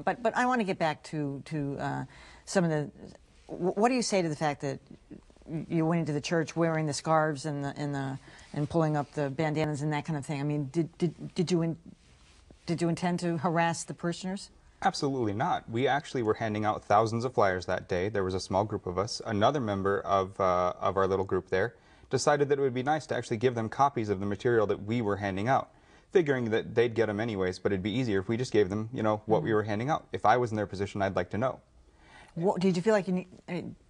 But I want to get back to some of the. What do you say to the fact that you went into the church wearing the scarves and pulling up the bandanas and that kind of thing? I mean, did you intend to harass the parishioners? Absolutely not. We actually were handing out thousands of flyers that day. There was a small group of us. Another member of our little group there decided that it would be nice to actually give them copies of the material that we were handing out, figuring that they'd get them anyways, but it'd be easier if we just gave them, what we were handing out. If I was in their position, I'd like to know. Did you feel like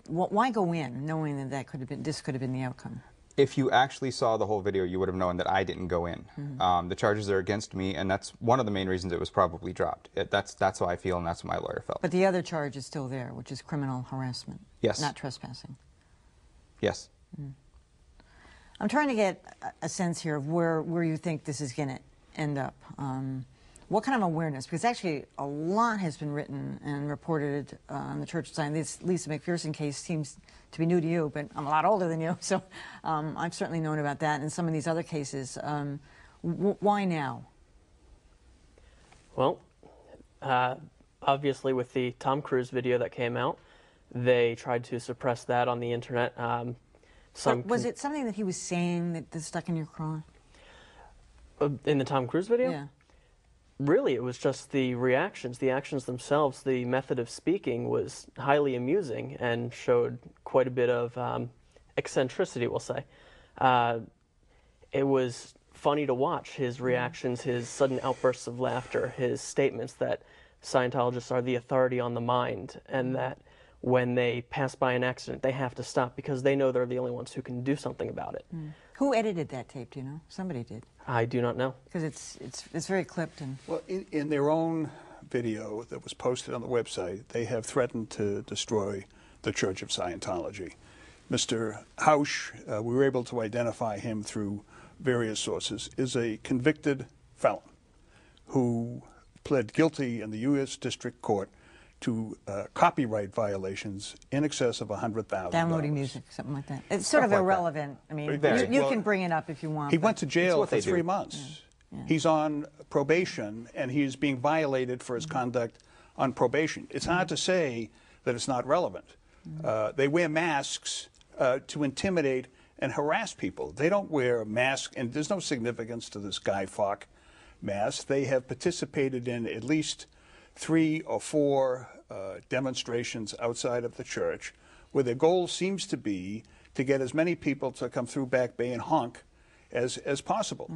why go in knowing that this could have been the outcome? If you actually saw the whole video, you would have known that I didn't go in. The charges are against me, and that's one of the main reasons it was probably dropped. That's how I feel, and that's what my lawyer felt. But the other charge is still there, which is criminal harassment. Yes. Not trespassing. Yes. I'm trying to get a sense here of where you think this is going to end up. What kind of awareness? Because actually a lot has been written and reported on the Church of Scientology. This Lisa McPherson case seems to be new to you, but I'm a lot older than you, so I've certainly known about that and some of these other cases. Why now? Well, obviously with the Tom Cruise video that came out, they tried to suppress that on the internet. Was it something that he was saying that stuck in your craw? In the Tom Cruise video? Yeah. Really, it was just the reactions. The actions themselves, the method of speaking was highly amusing and showed quite a bit of eccentricity, we'll say. It was funny to watch, his reactions, his sudden outbursts of laughter, his statements that Scientologists are the authority on the mind, and that when they pass by an accident, they have to stop because they know they're the only ones who can do something about it. Who edited that tape, do you know? Somebody did. I do not know. Because it's very clipped. And well, in their own video that was posted on the website, they have threatened to destroy the Church of Scientology. Mr. Hausch, we were able to identify him through various sources, is a convicted felon who pled guilty in the U.S. District Court to copyright violations in excess of $100,000. Downloading music, something like that. It's sort of irrelevant. I mean, you can bring it up if you want. He went to jail for 3 months. Yeah. Yeah. He's on probation, and he's being violated for his conduct on probation. It's hard to say that it's not relevant. They wear masks to intimidate and harass people. They don't wear a mask, and there's no significance to this Guy Fawkes mask. They have participated in at least 3 or 4 demonstrations outside of the church, where their goal seems to be to get as many people to come through Back Bay and honk as possible.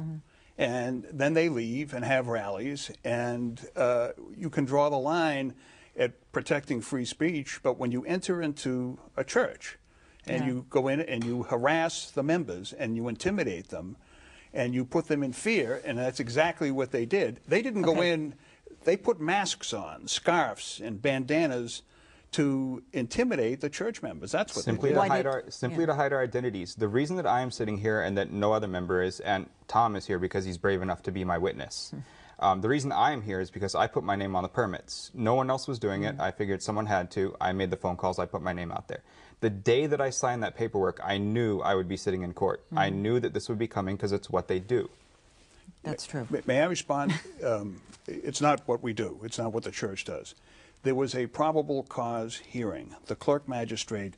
And then they leave and have rallies, and you can draw the line at protecting free speech, but when you enter into a church and you go in and you harass the members and you intimidate them and you put them in fear, and that's exactly what they did. They didn't go in. They put masks on, scarves, and bandanas to intimidate the church members. That's what simply they did. To hide our identities. The reason that I am sitting here and that no other member is, and Tom is here because he's brave enough to be my witness. The reason I am here is because I put my name on the permits. No one else was doing it. I figured someone had to. I made the phone calls. I put my name out there. The day that I signed that paperwork, I knew I would be sitting in court. I knew that this would be coming because it's what they do. That's true. May I respond? It's not what we do. It's not what the church does. There was a probable cause hearing. The clerk magistrate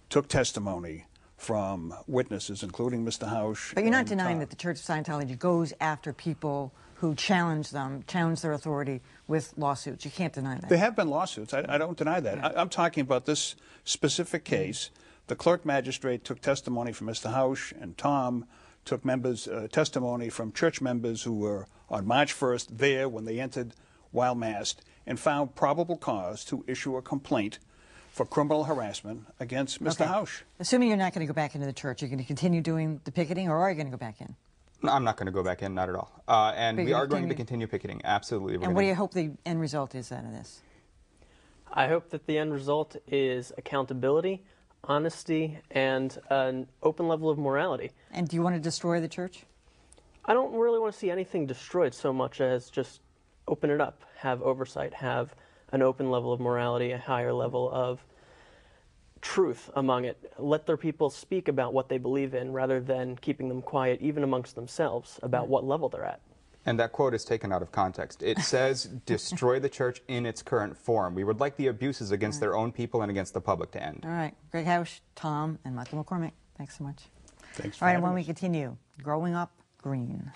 took testimony from witnesses, including Mr. Hausch. But you're not denying that the Church of Scientology goes after people who challenge their authority with lawsuits. You can't deny that. There have been lawsuits. I don't deny that. Yeah. I'm talking about this specific case. The clerk magistrate took testimony from Mr. Hausch, and Tom took testimony from church members who were on March 1st there when they entered while masked, and found probable cause to issue a complaint for criminal harassment against Mr. Hausch. Assuming you're not going to go back into the church, you're going to continue doing the picketing, or are you going to go back in? No, I'm not going to go back in, not at all. And we are going to continue picketing, absolutely. And what do you hope the end result is out of this? I hope that the end result is accountability, honesty, and an open level of morality. And do you want to destroy the church? I don't really want to see anything destroyed so much as just open it up, have oversight, have an open level of morality, a higher level of truth among it. Let their people speak about what they believe in rather than keeping them quiet, even amongst themselves, about what level they're at. And that quote is taken out of context. It says, destroy the church in its current form. We would like the abuses against their own people and against the public to end. All right. Greg Hausch, Tom, and Michael McCormick, thanks so much. Thanks for All right, and having when we us. continue, growing up green.